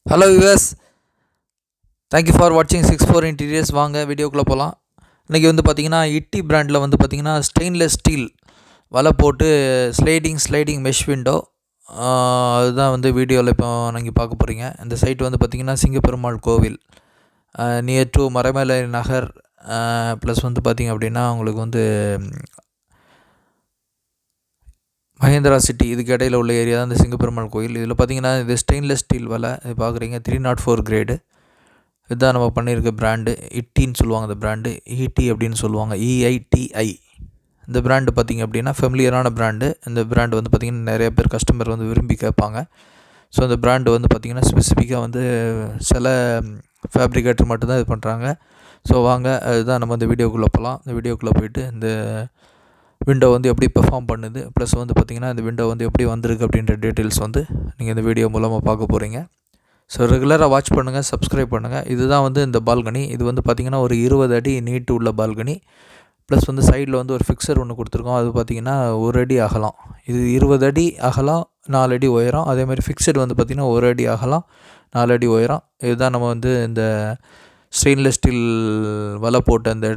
Hello US, thank you for வாட்சிங் 64 interiors. வாங்க வீடியோக்குள்ளே போகலாம். இன்றைக்கி வந்து பார்த்திங்கன்னா இட்டி பிராண்டில் வந்து பார்த்திங்கன்னா ஸ்டெயின்லெஸ் ஸ்டீல் வலை போட்டு ஸ்லைடிங் மெஷ் விண்டோ, அதுதான் வந்து வீடியோவில் இப்போ நீங்கள் பார்க்க போகிறீங்க. இந்த சைட் வந்து பார்த்திங்கன்னா சிங்கப்பெருமாள் கோவில் near to Maraimalai Nagar, plus வந்து பார்த்திங்க அப்படின்னா உங்களுக்கு வந்து மகேந்திரா சிட்டி, இதுக்கு இடையில் உள்ள ஏரியா தான் இந்த சிங்கப்பெருமாள் கோயில். இதில் பார்த்திங்கன்னா இது ஸ்டெயின்லெஸ் ஸ்டீல் வலை இது பார்க்குறீங்க, 304 கிரேடு. இதுதான் நம்ம பண்ணியிருக்க பிராண்டு. இட்டின்னு சொல்லுவாங்க இந்த பிராண்டு, இடி அப்படின்னு சொல்லுவாங்க, EITI. இந்த பிராண்டு பார்த்திங்க அப்படின்னா ஃபெமிலியரான பிராண்டு. இந்த பிராண்டு வந்து பார்த்திங்கன்னா நிறைய பேர் கஸ்டமர் வந்து விரும்பி கேட்பாங்க. ஸோ இந்த பிராண்டு வந்து பார்த்திங்கன்னா ஸ்பெசிஃபிக்காக வந்து சில ஃபேப்ரிகேட்டர் மட்டும்தான் இது பண்ணுறாங்க. ஸோ வாங்க, அதுதான் நம்ம இந்த வீடியோக்குள்ளே போகலாம். இந்த வீடியோக்குள்ளே போயிட்டு இந்த விண்டோ வந்து எப்படி பெர்ஃபார்ம் பண்ணுது, ப்ளஸ் வந்து பார்த்திங்கன்னா இந்த விண்டோ வந்து எப்படி வந்திருக்கு அப்படின்ற டீட்டெயில்ஸ் வந்து நீங்கள் இந்த வீடியோ மூலமாக பார்க்க போகிறீங்க. ஸோ ரெகுலராக வாட்ச் பண்ணுங்கள், சப்ஸ்கிரைப் பண்ணுங்கள். இதுதான் வந்து இந்த பால்கனி. இது வந்து பார்த்திங்கன்னா ஒரு 20 அடி நீட்டு உள்ள பால்கனி. ப்ளஸ் வந்து சைடில் வந்து ஒரு ஃபிக்ஸர் ஒன்று கொடுத்துருக்கோம். அது பார்த்திங்கன்னா 1 அடி அகலம். இது 20 அடி அகலம், 4 அடி உயரம். அதேமாதிரி ஃபிக்ஸட் வந்து பார்த்திங்கன்னா 1 அடி அகலம், 4 அடி உயரம். இதுதான் நம்ம வந்து இந்த ஸ்டெயின்லெஸ் ஸ்டீல் வலை போட்ட அந்த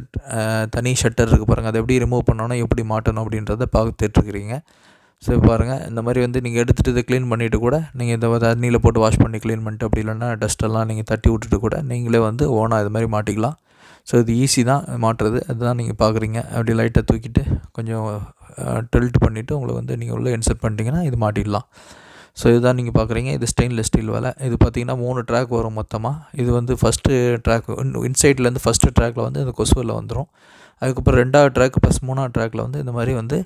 தனி ஷட்டர் இருக்குது பாருங்கள், அதை எப்படி ரிமூவ் பண்ணணும், எப்படி மாட்டணும் அப்படின்றத பார்த்துட்ருக்குறீங்க. ஸோ பாருங்கள், இந்த மாதிரி வந்து நீங்கள் எடுத்துகிட்டு இதை க்ளீன் பண்ணிவிட்டு கூட நீங்கள் இந்த தண்ணியில் போட்டு வாஷ் பண்ணி க்ளீன் பண்ணிட்டு, அப்படி இல்லைன்னா டஸ்ட்டெல்லாம் நீங்கள் தட்டி விட்டுட்டு கூட நீங்களே வந்து ஓனாக இது மாதிரி மாட்டிக்கலாம். ஸோ இது ஈஸி தான் மாட்டுறது. அதுதான் நீங்கள் பார்க்குறீங்க. அப்படி லைட்டாக தூக்கிட்டு கொஞ்சம் டெல்ட் பண்ணிவிட்டு உங்களை வந்து நீங்கள் உள்ளே இன்சர்ட் பண்ணிட்டீங்கன்னா இது மாட்டிடலாம். ஸோ இதுதான் நீங்கள் பார்க்குறீங்க. இது ஸ்டெயின்லெஸ் ஸ்டீல் வலை. இது பார்த்திங்கன்னா 3 ட்ராக் வரும் மொத்தமாக. இது வந்து ஃபஸ்ட்டு ட்ராக் இன்சைட்லேருந்து ஃபஸ்ட்டு ட்ராக்கில் வந்து இந்த கொசுவில் வந்துடும். அதுக்கப்புறம் 2வது ட்ராக் ப்ளஸ் 3வது ட்ராக்கில் வந்து இந்த மாதிரி வந்து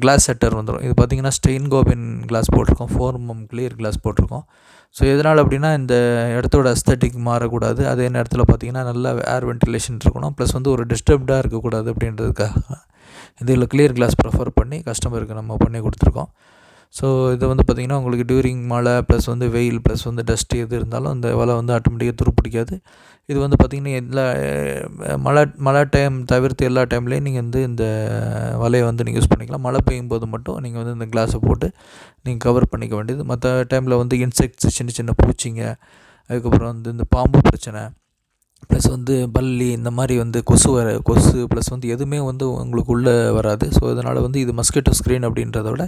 கிளாஸ் செட்டர் வந்துடும். இது பார்த்திங்கன்னா ஸ்டெயின் கோபின் கிளாஸ் போட்டிருக்கோம், 4 mm கிளியர் கிளாஸ் போட்டிருக்கோம். ஸோ எதனால் அப்படின்னா இந்த இடத்தோட அஸ்தட்டிக் மாறக்கூடாது, அதே நேரத்தில் பார்த்திங்கன்னா நல்லா ஏர் வென்டிலேஷன் இருக்கணும், ப்ளஸ் வந்து ஒரு டிஸ்டர்ப்டாக இருக்கக்கூடாது அப்படின்றதுக்காக இதில் கிளியர் கிளாஸ் ப்ரிஃபர் பண்ணி கஸ்டமருக்கு நம்ம பண்ணி கொடுத்துருக்கோம். ஸோ இது வந்து பார்த்திங்கன்னா உங்களுக்கு டியூரிங் மழை ப்ளஸ் வந்து வெயில் ப்ளஸ் வந்து டஸ்ட் எது இருந்தாலும் அந்த வலை வந்து ஆட்டோமேட்டிக்காக துருப்பிடிக்காது. இது வந்து பார்த்திங்கன்னா எல்லா மழை டைம் தவிர்த்து எல்லா டைம்லேயும் நீங்கள் வந்து இந்த வலையை வந்து நீங்கள் யூஸ் பண்ணிக்கலாம். மழை பெய்யும் போது மட்டும் நீங்கள் வந்து இந்த கிளாஸை போட்டு நீங்கள் கவர் பண்ணிக்க வேண்டியது. மற்ற டைமில் வந்து இன்செக்ட்ஸ், சின்ன சின்ன பூச்சிங்க, அதுக்கப்புறம் வந்து இந்த பாம்பு பிரச்சனை, ப்ளஸ் வந்து பல்லி, இந்த மாதிரி வந்து கொசு ப்ளஸ் வந்து எதுவுமே வந்து உங்களுக்கு உள்ளே வராது. ஸோ இதனால் வந்து இது மஸ்கிட்டோ ஸ்க்ரீன் அப்படின்றத விட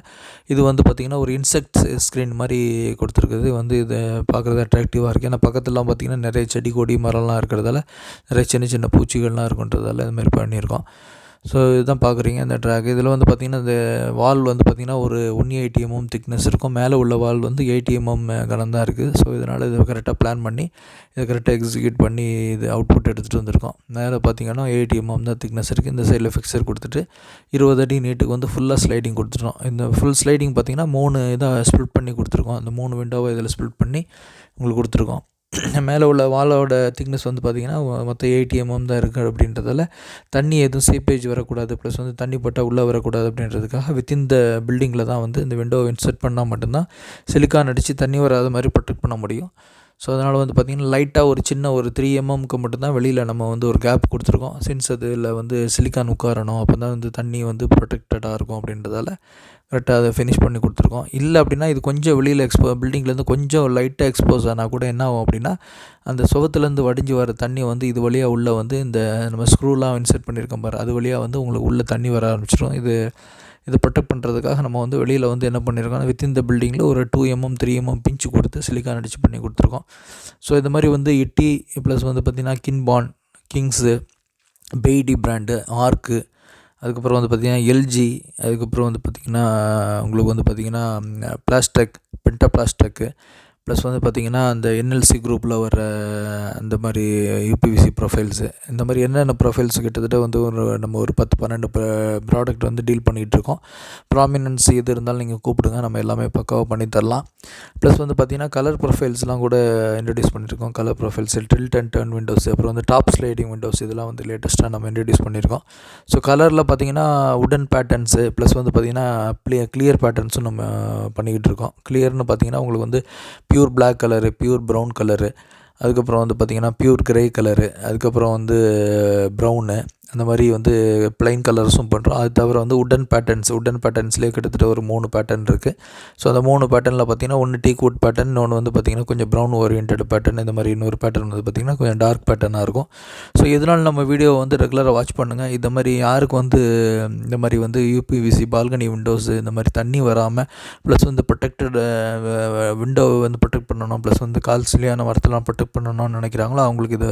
இது வந்து பார்த்திங்கன்னா ஒரு இன்செக்ட் ஸ்க்ரீன் மாதிரி கொடுத்துருக்குது. வந்து இதை பார்க்குறது அட்ராக்டிவாக இருக்குது. ஏன்னா பக்கத்துலலாம் பார்த்திங்கன்னா நிறைய செடி கொடி மரம்லாம் இருக்கிறதால நிறைய சின்ன சின்ன பூச்சிகள்லாம் இருக்குன்றதால இதுமாதிரி பண்ணியிருக்கோம். ஸோ இதுதான் பார்க்குறீங்க இந்த ட்ராக். இதில் வந்து பார்த்திங்கன்னா இந்த வால் வந்து பார்த்திங்கன்னா ஒரு 180 mm திக்னஸ் இருக்கும். மேலே உள்ள வால் வந்து 80 mm கனம் தான் இருக்குது. ஸோ இதனால் இதை கரெக்டாக பிளான் பண்ணி இதை கரெக்டாக எக்ஸிக்யூட் பண்ணி இது அவுட்புட் எடுத்துகிட்டு வந்திருக்கோம். மேலே பார்த்திங்கன்னா 80 mm தான் திக்னஸ் இருக்குது. இந்த சைடில் ஃபிக்ஸர் கொடுத்துட்டு 20 அடி நீட்டுக்கு வந்து ஃபுல்லாக ஸ்லைடிங் கொடுத்துட்டோம். இந்த ஃபுல் ஸ்லைடிங் பார்த்திங்கன்னா 3 இதாக ஸ்ப்ளிட் பண்ணி கொடுத்துருக்கோம். அந்த 3 விண்டோவை இதில் ஸ்ப்ளிட் பண்ணி உங்களுக்கு கொடுத்துருக்கோம். மேலே உள்ள வாலோட திக்னஸ் வந்து பார்த்திங்கன்னா மொத்தம் 80 mm தான் இருக்குது. அப்படின்றதால தண்ணி எதுவும் சீப்பேஜ் வரக்கூடாது, ப்ளஸ் வந்து தண்ணி பட்டால் உள்ளே வரக்கூடாது அப்படின்றதுக்காக வித்தின் த பில்டிங்கில் தான் வந்து இந்த விண்டோவை இன்சர்ட் பண்ணால் மட்டும்தான் சிலிக்கான் அடித்து தண்ணி வராத மாதிரி ப்ரொடெக்ட் பண்ண முடியும். ஸோ அதனால் வந்து பார்த்திங்கன்னா லைட்டாக ஒரு சின்ன ஒரு 3 mmக்கு மட்டும்தான் வெளியில் நம்ம வந்து ஒரு கேப் கொடுத்துருக்கோம். சின்ஸ் அதில் வந்து சிலிக்கான் உட்காரணும், அப்போ தான் வந்து தண்ணி வந்து ப்ரொடெக்டடாக இருக்கும் அப்படின்றதால கரெக்டாக அதை ஃபினிஷ் பண்ணி கொடுத்துருக்கோம். இல்லை அப்படின்னா இது கொஞ்சம் வெளியில் பில்டிங்லேருந்து கொஞ்சம் லைட்டாக எக்ஸ்போஸ் ஆனால் கூட என்ன ஆகும் அப்படின்னா அந்த சுவத்துலேருந்து வடிஞ்சு வர தண்ணி வந்து இது வழியாக உள்ளே வந்து இந்த நம்ம ஸ்க்ரூலாம் இன்சர்ட் பண்ணியிருக்கோம் பாரு, அது வழியாக வந்து உங்களுக்கு உள்ளே தண்ணி வர ஆரம்பிச்சிடும். இதை ப்ரொடெக்ட் பண்ணுறதுக்காக நம்ம வந்து வெளியில் வந்து என்ன பண்ணியிருக்கோம், வித்தின் த பில்டிங்கில் ஒரு 2 mm 3 mm பிஞ்சு கொடுத்து சிலிக்கான் அடித்து பண்ணி கொடுத்துருக்கோம். ஸோ இது மாதிரி வந்து இட்டி ப்ளஸ் வந்து பார்த்திங்கன்னா கின்பான், கிங்ஸு, பெய்டி பிராண்டு, ஆர்க்கு, அதுக்கப்புறம் வந்து பார்த்திங்கன்னா எல்ஜி, அதுக்கப்புறம் வந்து பார்த்திங்கன்னா உங்களுக்கு வந்து பார்த்திங்கன்னா பிளாஸ்டெக், பென்டா பிளாஸ்டெக்கு, ப்ளஸ் வந்து பார்த்திங்கன்னா அந்த NLC குரூப்பில் வர அந்த மாதிரி UPVC ப்ரொஃபைல்ஸு, இந்த மாதிரி என்னென்ன ப்ரொஃபைல்ஸ் கிட்டத்தட்ட வந்து நம்ம ஒரு 10-12 ப்ராடக்ட் வந்து டீல் பண்ணிகிட்ருக்கோம். ப்ராமினன்ஸ் எது இருந்தாலும் நீங்கள் கூப்பிடுங்க, நம்ம எல்லாமே பக்காவாக பண்ணி தரலாம். ப்ளஸ் வந்து பார்த்திங்கன்னா கலர் ப்ரொஃபைல்ஸ்லாம் கூட இன்ட்ரடியூஸ் பண்ணியிருக்கோம். Colour profiles, tilt and turn windows, அப்புறம் வந்து டாப் ஸ்லைடிங் விண்டோஸ், இதெல்லாம் வந்து லேட்டஸ்ட்டாக நம்ம இன்ட்ரடியூஸ் பண்ணியிருக்கோம். ஸோ கலரில் பார்த்திங்கன்னா உடன் பேட்டர்ன்ஸு ப்ளஸ் வந்து பார்த்திங்கன்னா கிளியர் பேட்டர்ன்ஸும் நம்ம பண்ணிக்கிட்டு இருக்கோம். கிளியர்னு பார்த்திங்கன்னா உங்களுக்கு வந்து pure black colour, pure brown colour, அதுக்கப்புறம் வந்து பார்த்திங்கன்னா பியூர் கிரே கலரு, அதுக்கப்புறம் வந்து ப்ரௌனு, அந்த மாதிரி வந்து ப்ளைன் கலர்ஸும் பண்ணுறோம். அது தவிர வந்து உட்டன் பேட்டர்ன்ஸ்லேயே கிட்டத்தட்ட ஒரு 3 பேட்டர்ன் இருக்குது. ஸோ அந்த 3 பேட்டர்னில் பார்த்திங்கன்னா ஒன்று டீக் வுட் பேட்டர்ன், இன்னொன்று வந்து பார்த்திங்கன்னா கொஞ்சம் ப்ரௌன் ஓரியன்ட் பேட்டர்ன், இந்த மாதிரி இன்னொரு பேட்டர்ன் வந்து பார்த்திங்கன்னா கொஞ்சம் டார்க் பேட்டர்னாக இருக்கும். ஸோ இதனால் நம்ம வீடியோவை வந்து ரெகுலராக வாட்ச் பண்ணுங்கள். இந்த மாதிரி யாருக்கு வந்து இந்த மாதிரி வந்து யூபிவிசி பால்கனி விண்டோஸு இந்த மாதிரி தண்ணி வராமல் ப்ளஸ் வந்து ப்ரொடெக்டட் விண்டோவை வந்து ப்ரொடெக்ட் பண்ணணும், ப்ளஸ் வந்து கால்சிலியான மரத்தெல்லாம் ப்ரொடெக்ட் பண்ணணும்னு நினைக்கிறாங்களோ அவங்களுக்கு இதை